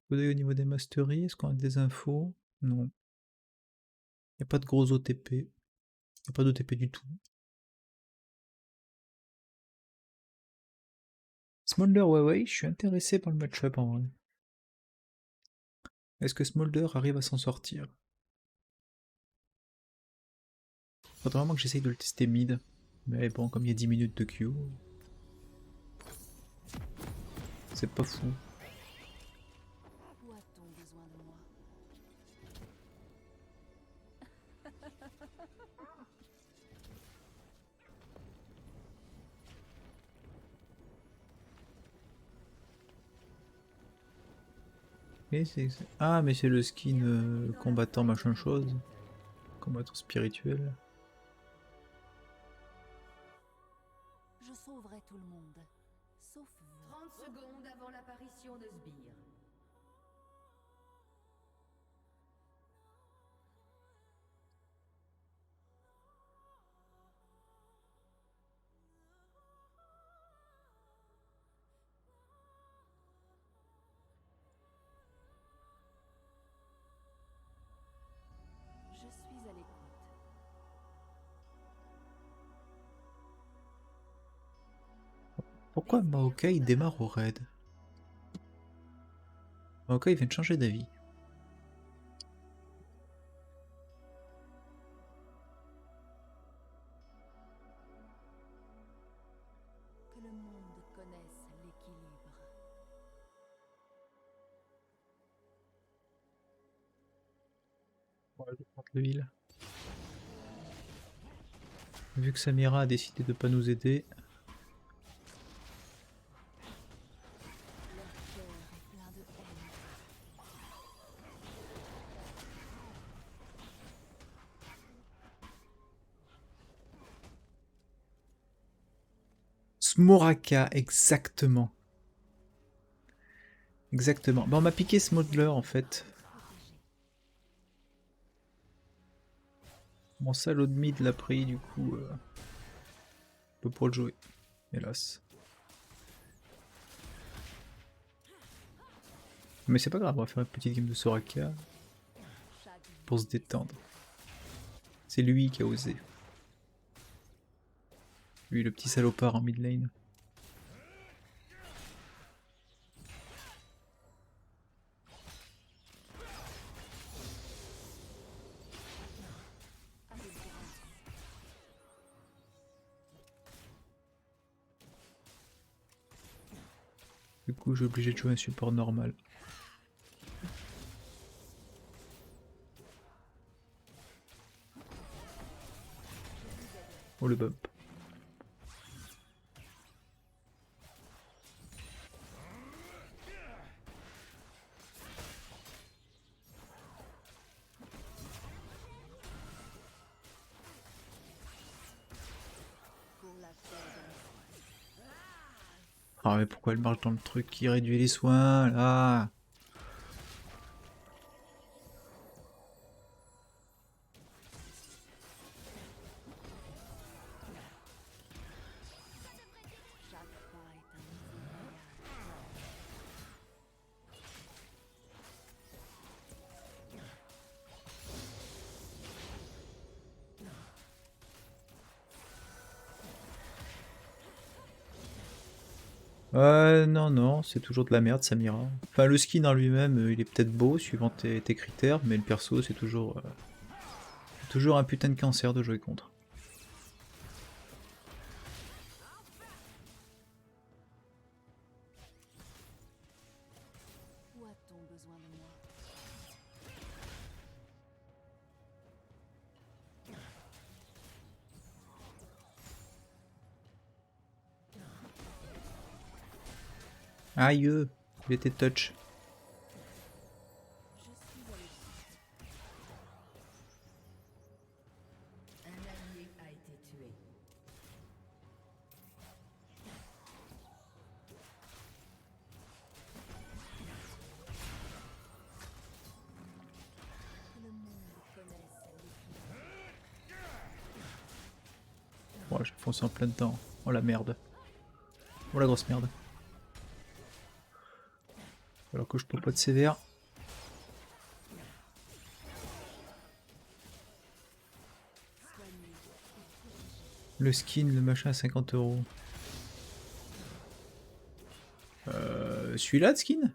Coup d'œil au niveau des masteries, est-ce qu'on a des infos? Non. Il n'y a pas de gros OTP. Il n'y a pas d'OTP du tout. Smolder, ouais, je suis intéressé par le match-up en vrai. Est-ce que Smolder arrive à s'en sortir? Faudrait vraiment que j'essaye de le tester mid. Mais bon, comme il y a 10 minutes de queue, c'est pas fou. Où a-t-on besoin de moi? Ah, mais c'est le skin combattant machin chose. Combattant spirituel. Je sauverai tout le monde, sauf vous. 30 secondes avant l'apparition de Sbire. Je suis à l'écoute. Pourquoi Maokai démarre au raid? Maokai vient de changer d'avis. Que le monde connaisse l'équilibre. Ouais, je vais prendre le heal. Vu que Samira a décidé de pas nous aider. Leur cœur est plein de haine. Smoraka, exactement. Exactement. Bah on m'a piqué Smodler en fait. Protégé. Mon salaud de mid l'a pris du coup. Peu pour le jouer. Hélas. Mais c'est pas grave, on va faire une petite game de Soraka Chaque pour se détendre. C'est lui qui a osé. Lui le petit salopard en mid lane. Du coup j'ai obligé de jouer un support normal. Oh le bump. pour la paix de mes Ah mais pourquoi elle marche dans le truc qui réduit les soins là? Chaque pas est un nouveau voyage. Non, c'est toujours de la merde Samira. Enfin le skin en lui-même il est peut-être beau suivant tes critères, mais le perso c'est toujours un putain de cancer de jouer contre. Où a-t-on besoin de moi? Aïe, il était touch. Je suis à l'écoute. Un allié a été tué. Que le monde connaisse l'équilibre. Bon, j'ai foncé en plein dedans. Oh la merde. Oh la grosse merde. Alors que je peux pas de sévère. Le skin, le machin à 50 €. Celui-là de skin?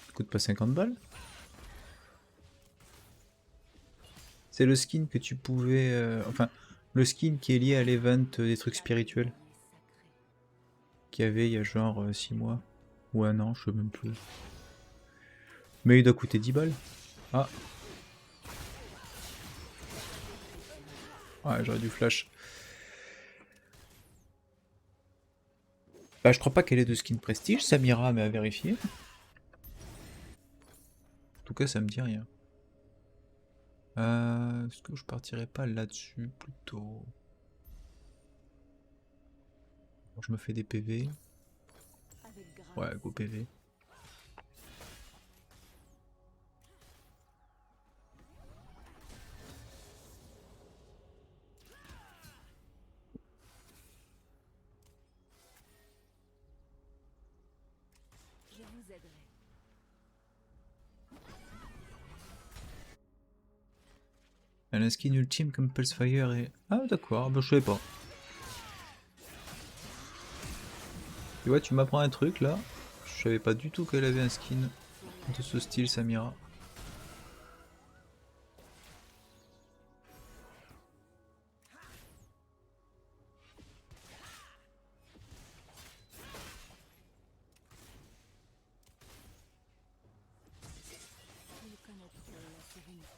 Il coûte pas 50 balles. C'est le skin que tu pouvais... enfin, le skin qui est lié à l'event des trucs spirituels. Qu'il y avait il y a genre 6 mois. Ou 1 an, je sais même plus. Mais il doit coûter 10 balles. Ah. Ouais, j'aurais dû flash. Bah, je crois pas qu'elle ait de skin prestige, Samira, mais à vérifier. En tout cas, ça me dit rien. Est-ce que je partirais pas là-dessus plutôt? Je me fais des PV. Ouais, go PV. Je vous aiderai. Elle a un skin ultime comme Pulse Fire et... Ah d'accord, bah, je savais pas. Tu vois, tu m'apprends un truc là. Je savais pas du tout qu'elle avait un skin de ce style, Samira. Vous connaîtrez la sérénité.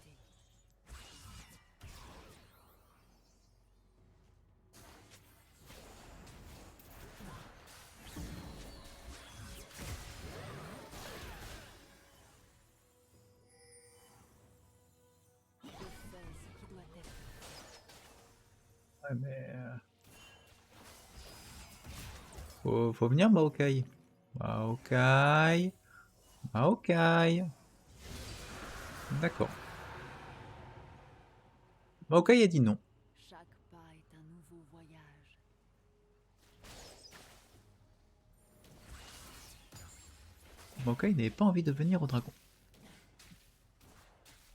Je fais ce qui doit être. Ouais, mais... Faut venir, Maokai. Maokai. Maokai. D'accord. Maokai a dit non. Chaque pas est un nouveau voyage. Maokai n'avait pas envie de venir au dragon.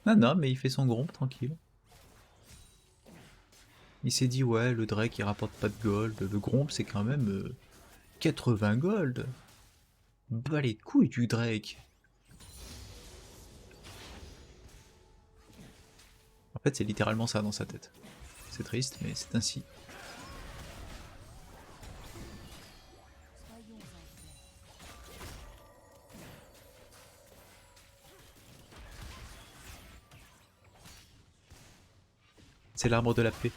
Non, non, mais il fait son grompe, tranquille. Il s'est dit, ouais, le Drake il rapporte pas de gold. Le grompe c'est quand même 80 gold. Bah les couilles du Drake. En fait, c'est littéralement ça dans sa tête. C'est triste, mais c'est ainsi. Soyons en paix. C'est l'arbre de la paix.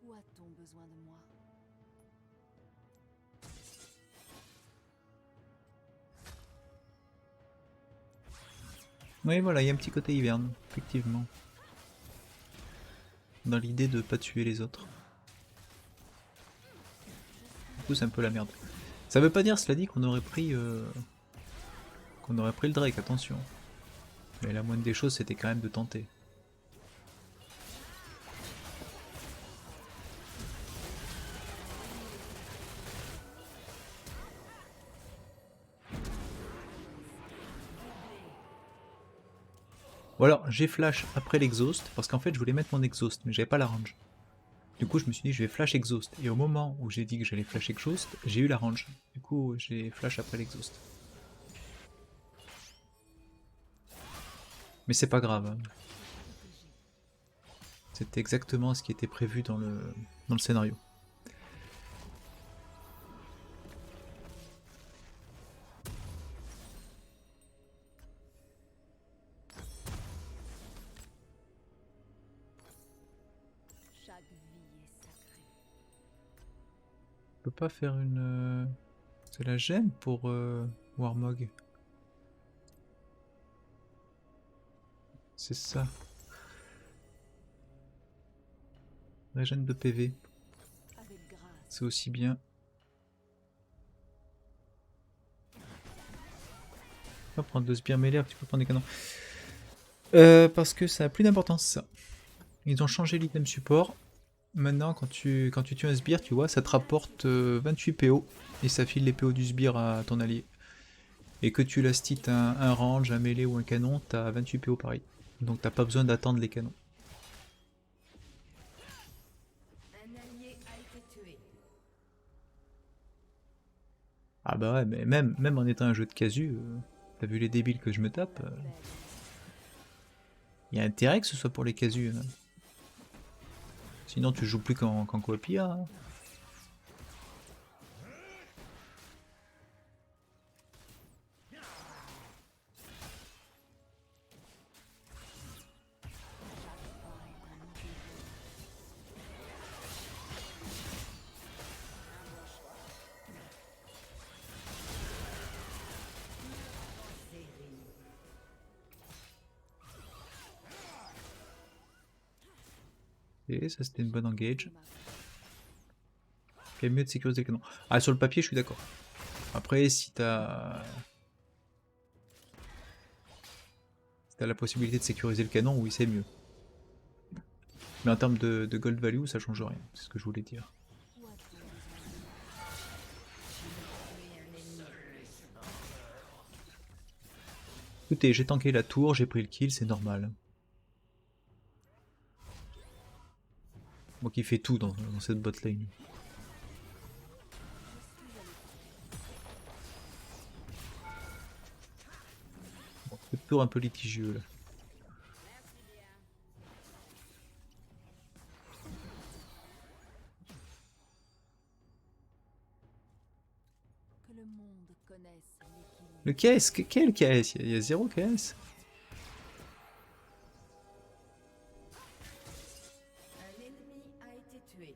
Où a-t-on besoin de moi? Oui, voilà, il y a un petit côté hiverne, effectivement. Dans l'idée de pas tuer les autres. Du coup, c'est un peu la merde. Ça veut pas dire, cela dit, qu'on aurait pris le Drake, attention. Mais la moindre des choses, c'était quand même de tenter. Ou alors, j'ai flash après l'exhaust, parce qu'en fait, je voulais mettre mon exhaust, mais j'avais pas la range. Du coup, je me suis dit, je vais flash exhaust. Et au moment où j'ai dit que j'allais flash exhaust, j'ai eu la range. Du coup, j'ai flash après l'exhaust. Mais c'est pas grave. Hein. C'était exactement ce qui était prévu dans le scénario. Chaque vie est sacrée. Je peux pas faire une... C'est la gemme pour Warmog. C'est ça. Régène de PV. Avec grâce. C'est aussi bien. Tu peux pas prendre de sbires mêlés, tu peux prendre des canons. Parce que ça a plus d'importance ça. Ils ont changé l'item support. maintenant quand tu tues un sbire, tu vois, ça te rapporte 28 PO et ça file les PO du sbire à ton allié. Et que tu lastites un range, un mêlée ou un canon, t'as 28 PO pareil. Donc t'as pas besoin d'attendre les canons. Un allié a été tué. Ah bah ouais, mais même en étant un jeu de casu, t'as vu les débiles que je me tape, y a intérêt que ce soit pour les casus. Sinon tu joues plus qu'en coopia. Hein. Et ça c'était une bonne engage. Quand même mieux de sécuriser le canon. Ah sur le papier je suis d'accord. Après si t'as la possibilité de sécuriser le canon, oui c'est mieux. Mais en termes de gold value ça change rien, c'est ce que je voulais dire. Écoutez, j'ai tanké la tour, j'ai pris le kill, c'est normal. Moi qui fais tout dans cette bot lane. Bon, c'est toujours un peu litigieux là. Que le monde connaisse l'équilibre. Le KS, quel KS? Il y a 0 KS. Un ennemi a été tué.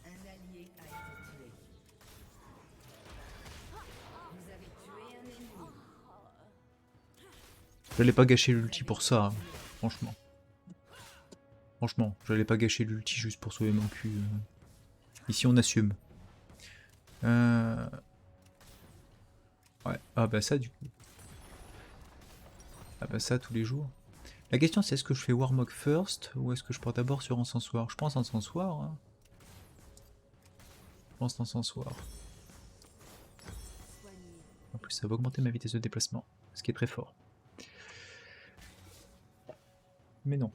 Un allié a été tué. Vous avez tué un ennemi. J'allais pas gâcher l'ulti pour ça, hein, franchement. Franchement, j'allais pas gâcher l'ulti juste pour sauver mon cul. Ici on assume. Ouais, ah bah ça du coup. Ah bah ça tous les jours. La question c'est est-ce que je fais Warmog first ou est-ce que je pars d'abord sur Encensoir? Je pense Encensoir. Hein. Je pense Encensoir. En plus ça va augmenter ma vitesse de déplacement, ce qui est très fort. Mais non.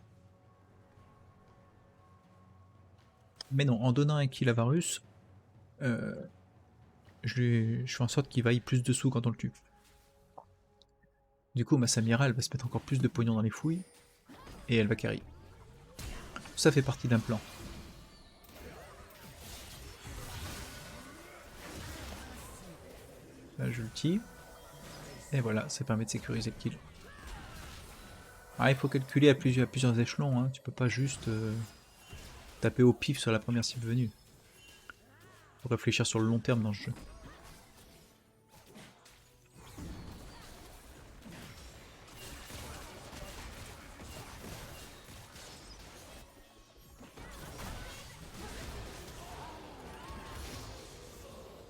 Mais non, en donnant un kill à Varus, je fais en sorte qu'il vaille plus de sous quand on le tue. Du coup, ma Samira, elle va se mettre encore plus de pognon dans les fouilles, et elle va carry. Ça fait partie d'un plan. Là, j'ulti. Et voilà, ça permet de sécuriser le kill. Ah, il faut calculer à plusieurs échelons, hein. Tu peux pas juste taper au pif sur la première cible venue. Faut réfléchir sur le long terme dans ce jeu.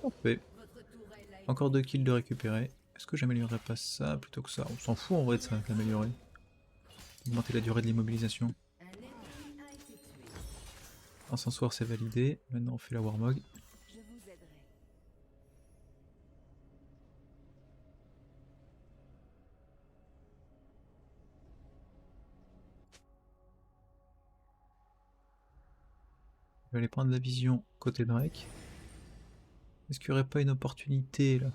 Parfait. Encore 2 kills de récupérer. Est-ce que j'améliorerais pas ça plutôt que ça? On s'en fout en vrai de ça, d'améliorer. Augmenter la durée de l'immobilisation. Un ennemi a été tué. Encensoir c'est validé. Maintenant on fait la Warmog. Je vous aiderai. Je vais aller prendre la vision côté Drake. Est-ce qu'il n'y aurait pas une opportunité là?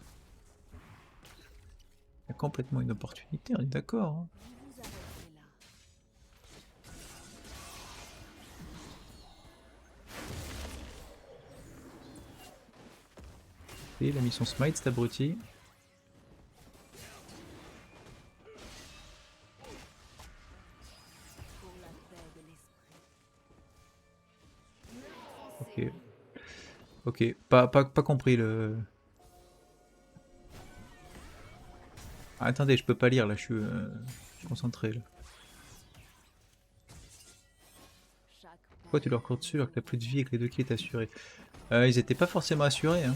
Il y a complètement une opportunité, on est d'accord. Hein. Vous vous arrêterez là. Et il a mis son smite, cet abruti. Pour la paix de l'esprit. Ok. Ok, pas compris le... Ah, attendez, je peux pas lire là, je suis concentré là. Chaque pas Pourquoi tu leur cours dessus alors que t'as plus de vie et que les 2 kills est assuré? Ils étaient pas forcément assurés, hein.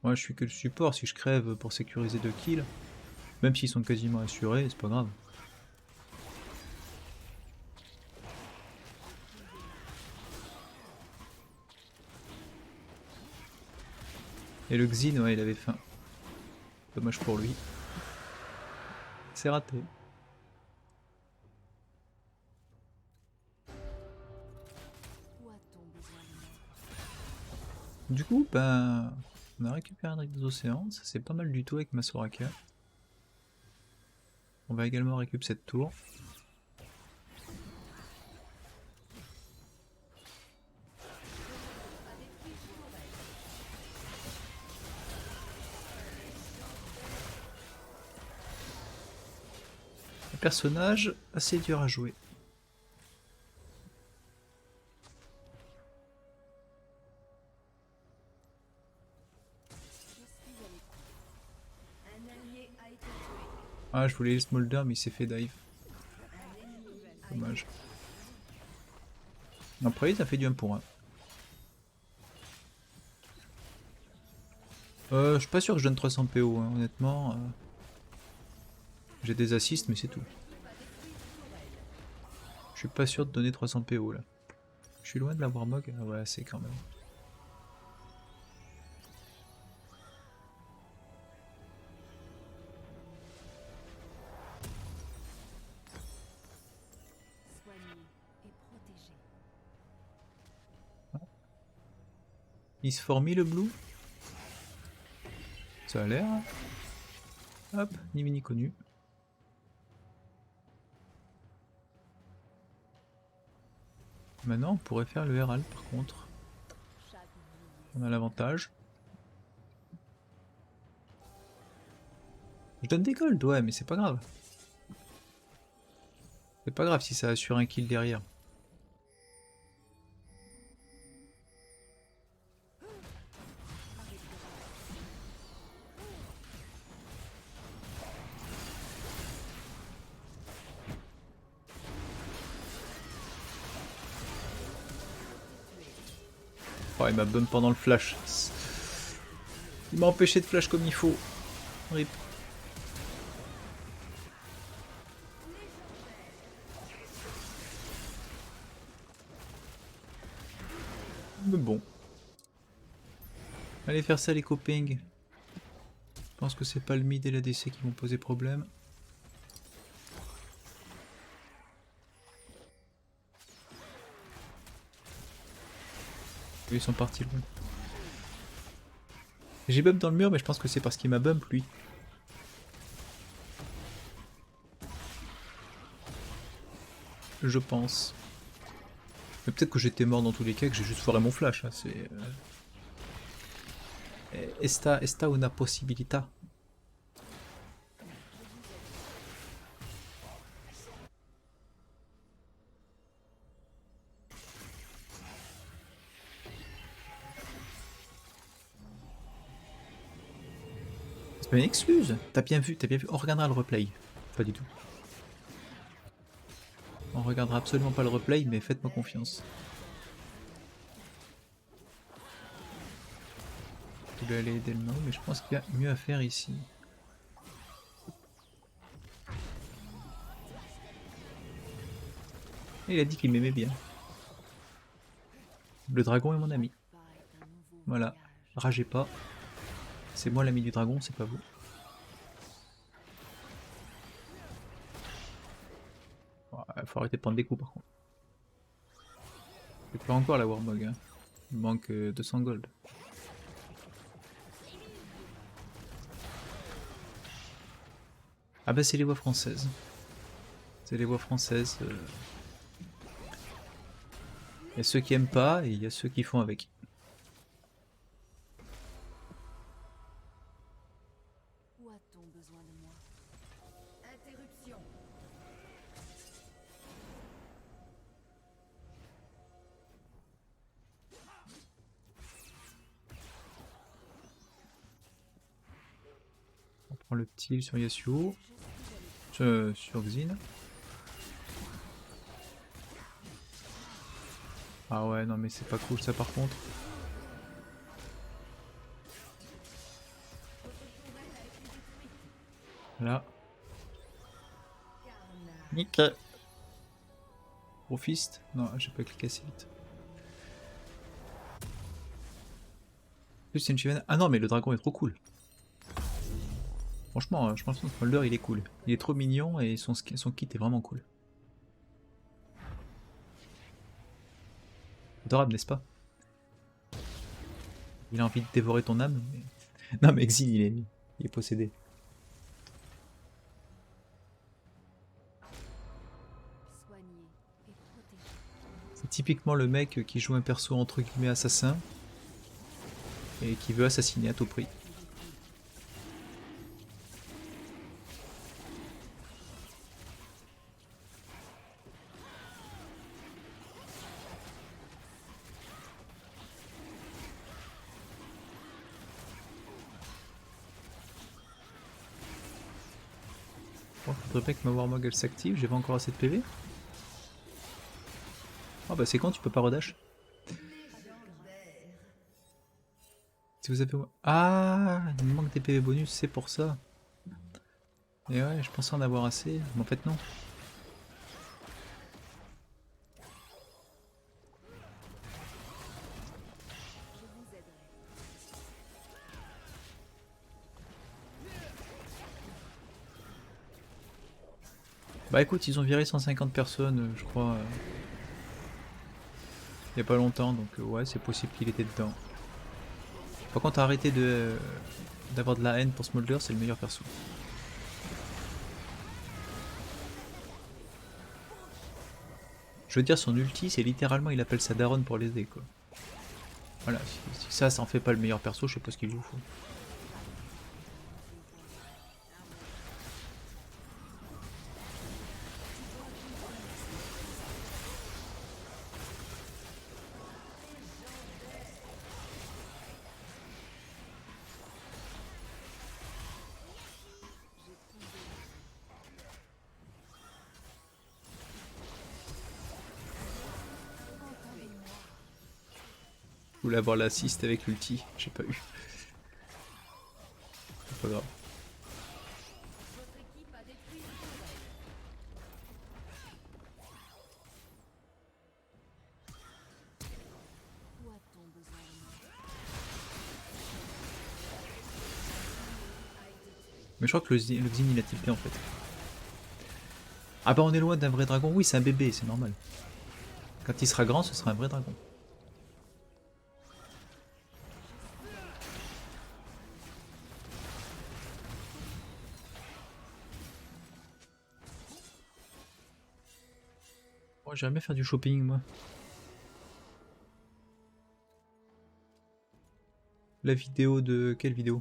Moi je suis que le support, si je crève pour sécuriser 2 kills, même s'ils sont quasiment assurés, c'est pas grave. Et le Xin, ouais, il avait faim. Dommage pour lui. C'est raté. Où a-t-on besoin de moi? Du coup, ben, on a récupéré un Drake des océans, ça c'est pas mal du tout avec ma Soraka. On va également récupérer cette tour. Un personnage assez dur à jouer. Je suis à l'écoute. Un allié a été tué. Ah, je voulais le Smolder, mais il s'est fait dive. Dommage. Après, ça fait du 1 pour 1. Je suis pas sûr que je donne 300 PO, hein, honnêtement. J'ai des assists, mais c'est tout. Je suis pas sûr de donner 300 PO là. Je suis loin de l'avoir Mog. Ah ouais, c'est quand même. Soigné et protégé. Il se formit le blue. Ça a l'air. Hop, ni vu ni connu. Maintenant, on pourrait faire le Herald par contre. Chaque vie On a l'avantage. Je donne des golds, ouais, mais c'est pas grave. C'est pas grave si ça assure un kill derrière. Oh, il m'a bump pendant le flash. Il m'a empêché de flash comme il faut. Rip. Mais bon. Allez faire ça les copains. Je pense que c'est pas le mid et la DC qui vont poser problème. Ils sont partis loin. J'ai bump dans le mur, mais je pense que c'est parce qu'il m'a bump lui. Je pense. Mais peut-être que j'étais mort dans tous les cas, que j'ai juste foiré mon flash. Hein. C'est. Esta una possibilità. C'est pas une excuse. T'as bien vu, t'as bien vu. On regardera le replay. Pas du tout. On regardera absolument pas le replay, mais faites-moi confiance. Je voulais aller aider le nom, mais je pense qu'il y a mieux à faire ici. Et il a dit qu'il m'aimait bien. Le dragon est mon ami. pas est un nouveau Voilà. voyage. Ragez pas. C'est moi l'ami du dragon, c'est pas vous. Ouais, faut arrêter de prendre des coups par contre. Je peux encore la Warmog. Hein. Il me manque 200 gold. Ah bah c'est les voix françaises. C'est les voix françaises. Il y a ceux qui aiment pas et il y a ceux qui font avec. Où a-t-on besoin de moi? Interruption. On prend le petit sur Yasuo. Sur Xin. Ah ouais, non mais c'est pas cool ça par contre. Là. Nickel. Gros fist. Non, j'ai pas cliqué assez vite. En plus c'est une chivane. Ah non mais le dragon est trop cool. Franchement, je pense que son Smolder il est cool. Il est trop mignon et son kit est vraiment cool. Adorable, n'est-ce pas? Il a envie de dévorer ton âme. Mais... Non mais Exil il est possédé. Soigner et protéger. C'est typiquement le mec qui joue un perso entre guillemets assassin et qui veut assassiner à tout prix. Bon, faudrait pas que ma Warmog elle s'active, j'ai pas encore assez de PV. Ah bah c'est quand tu peux pas redash. Si vous avez... Ah, il me manque des PV bonus, c'est pour ça. Et ouais, je pensais en avoir assez, mais en fait non. Bah écoute, ils ont viré 150 personnes, je crois, il y a pas longtemps, donc ouais, c'est possible qu'il était dedans. Par contre, arrêtez d'avoir de la haine pour Smolder, c'est le meilleur perso. Je veux dire, son ulti, c'est littéralement, il appelle sa daronne pour l'aider, quoi. Voilà, si ça en fait pas le meilleur perso, je sais pas ce qu'il vous faut. Je voulais avoir l'assist avec l'ulti, j'ai pas eu. C'est pas grave. Où a-t-on besoin de moi? Mais je crois que le Xin il a tilté en fait. Ah bah on est loin d'un vrai dragon, oui c'est un bébé, c'est normal. Quand il sera grand, ce sera un vrai dragon. Oh, j'aimerais bien faire du shopping moi. La vidéo de... Quelle vidéo?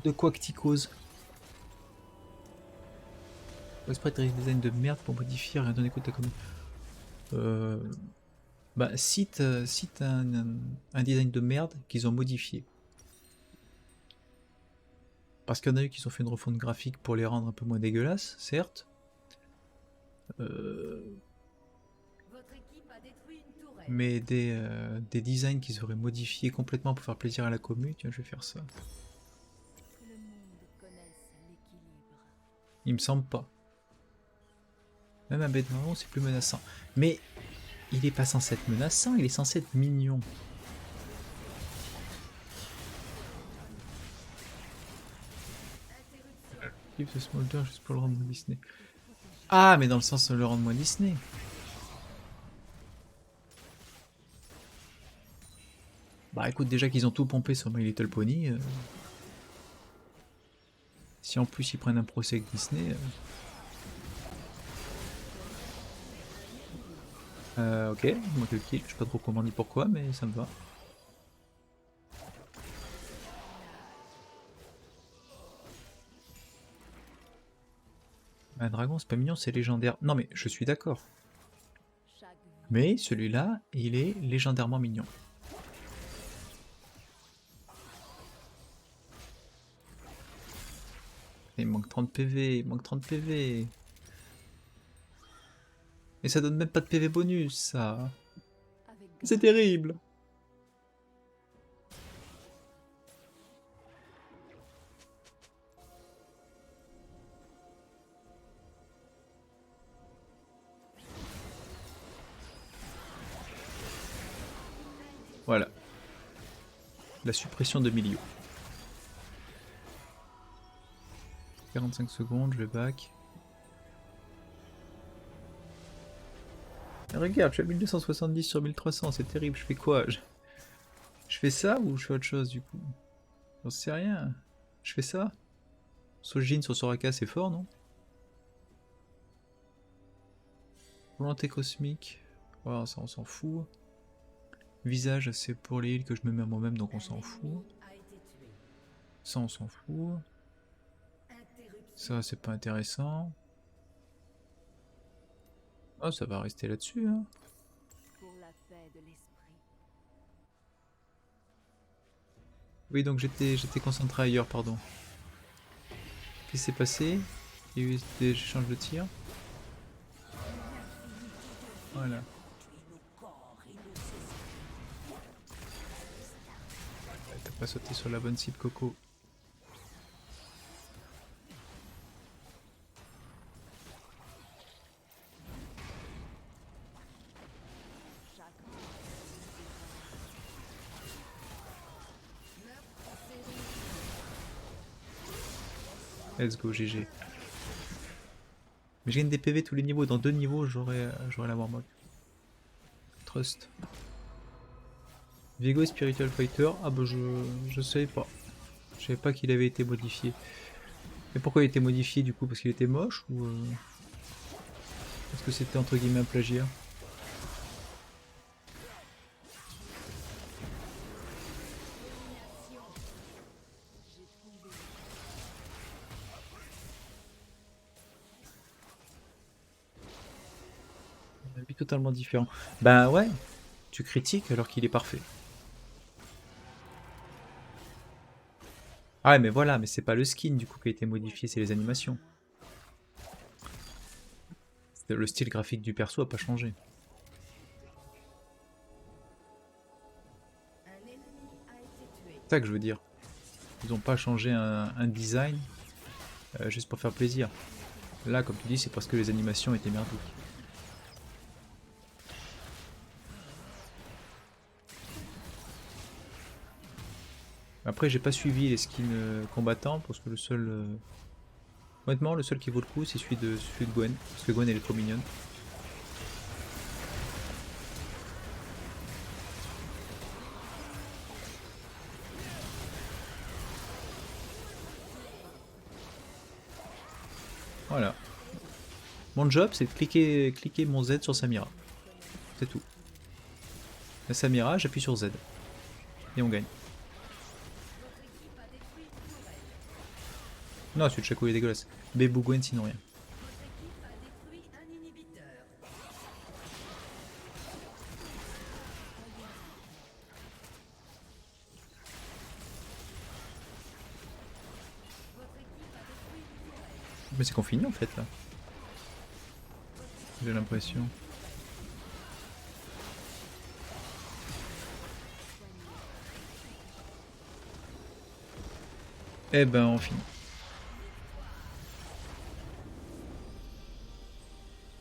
De quoi que t'y causes? Sprite design de merde pour modifier, rien donner écoute ta commune. Bah cite un design de merde qu'ils ont modifié. Parce qu'il y en a eu qui ont fait une refonte graphique pour les rendre un peu moins dégueulasses, certes. Mais des designs qu'ils auraient modifiés complètement pour faire plaisir à la commune, tiens je vais faire ça. Que le monde connaisse l'équilibre. Il me semble pas. Même un bête marron c'est plus menaçant. Mais il est pas censé être menaçant, il est censé être mignon. Ce Smolder juste pour le rendre moins Disney. Ah mais dans le sens de le rendre moins Disney. Bah écoute, déjà qu'ils ont tout pompé sur My Little Pony, si en plus ils prennent un procès avec Disney... ok, il manque le kill, je sais pas trop comment ni pourquoi, mais ça me va. Un dragon c'est pas mignon, c'est légendaire. Non mais je suis d'accord. Chaque vie Mais celui-là, il est légendairement mignon. Il manque 30 PV, il manque 30 PV. Et ça donne même pas de PV bonus, ça. Avec C'est terrible. Voilà. La suppression de milieu. 45 secondes, je vais back. Et regarde, je suis à 1270 sur 1300, c'est terrible, je fais quoi? Je fais ça ou je fais autre chose du coup? J'en sais rien. Je fais ça? Sojin sur Soraka c'est fort, non? Volonté cosmique. Oh, ça on s'en fout. Visage c'est pour les heals que je me mets à moi-même donc on s'en fout. A été tué. Ça on s'en fout. Interruption. Ça c'est pas intéressant. Oh ça va rester là-dessus hein. pour la paix de l'esprit. Oui donc j'étais concentré ailleurs, pardon. Qu'est-ce qui s'est passé? Il y a eu des échanges de tirs. Voilà. T'as pas sauté sur la bonne cible, Coco. Let's go, GG. Mais je gagne des PV tous les niveaux. Dans 2 niveaux, j'aurai la Warmog. Trust. Viego Spiritual Fighter. Ah bah je savais pas. Je savais pas qu'il avait été modifié. Mais pourquoi il était modifié du coup? Parce qu'il était moche ou parce que c'était entre guillemets un plagiat? Un avis totalement différent. Bah ouais, tu critiques alors qu'il est parfait. Ah ouais, mais voilà, mais c'est pas le skin du coup qui a été modifié, c'est les animations. Le style graphique du perso a pas changé. Un ennemi a été tué. C'est ça que je veux dire. Ils ont pas changé un design juste pour faire plaisir. Là, comme tu dis, c'est parce que les animations étaient merdiques. Après, j'ai pas suivi les skins combattants parce que le seul. Honnêtement, le seul qui vaut le coup, c'est celui de Gwen. Parce que Gwen, elle est trop mignonne. Voilà. Mon job, c'est de cliquer mon Z sur Samira. C'est tout. La Samira, j'appuie sur Z. Et on gagne. Non, celui de Shaco est dégueulasse. Bébou Gwen, sinon rien. Votre équipe a détruit un inhibiteur. Votre équipe a détruit une tourelle. Mais c'est qu'on finit en fait là. J'ai l'impression. Eh ben on finit.